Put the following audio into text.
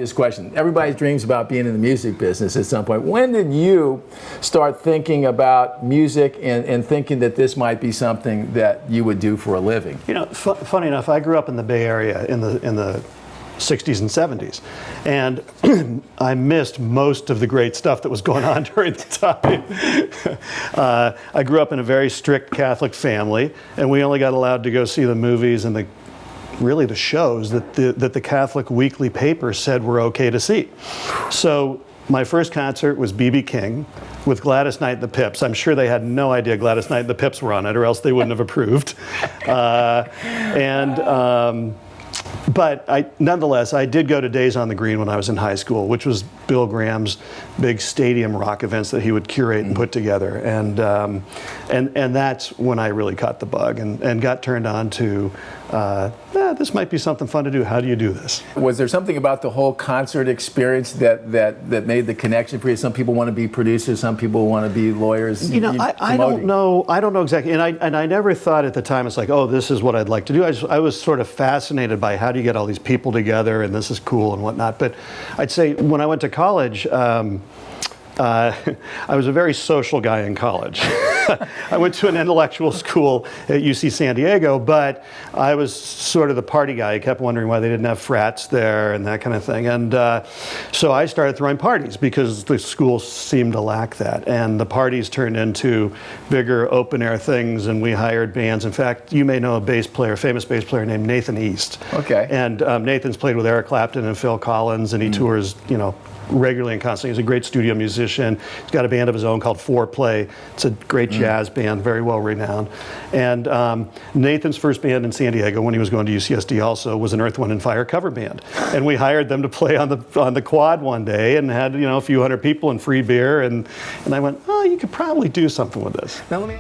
This question. Everybody dreams about being in the music business at some point. When did you start thinking about music and thinking that this might be something that you would do for a living? You know, funny enough, I grew up in the Bay Area in the 60s and 70s, and I missed most of the great stuff that was going on during the time. I grew up in a very strict Catholic family, and we only got allowed to go see the movies and really the shows that the Catholic weekly paper said were okay to see. So my first concert was B.B. King with Gladys Knight and the Pips. I'm sure they had no idea Gladys Knight and the Pips were on it, or else they wouldn't have approved. But nonetheless, I did go to Days on the Green when I was in high school, which was Bill Graham's big stadium rock events that he would curate and put together. And that's when I really caught the bug and got turned on to, this might be something fun to do. How do you do this? Was there something about the whole concert experience that made the connection for you? Some people want to be producers, some people want to be lawyers. You know, I don't know. I don't know exactly. And I never thought at the time, it's like, oh, this is what I'd like to do. I was sort of fascinated by how do you get all these people together, and this is cool and whatnot. But I'd say when I went to college, I was a very social guy in college. I went to an intellectual school at UC San Diego, but I was sort of the party guy. I kept wondering why they didn't have frats there and that kind of thing. And so I started throwing parties because the school seemed to lack that. And the parties turned into bigger open air things, and we hired bands. In fact, you may know a famous bass player named Nathan East. Okay. And Nathan's played with Eric Clapton and Phil Collins, and he tours, you know, regularly and constantly. He's a great studio musician. He's got a band of his own called Foreplay. It's a great jazz band, very well renowned. And Nathan's first band in San Diego, when he was going to UCSD also, was an Earth, Wind & Fire cover band. And we hired them to play on the quad one day and had, you know, a few hundred people and free beer. And I went, oh, you could probably do something with this. Now let me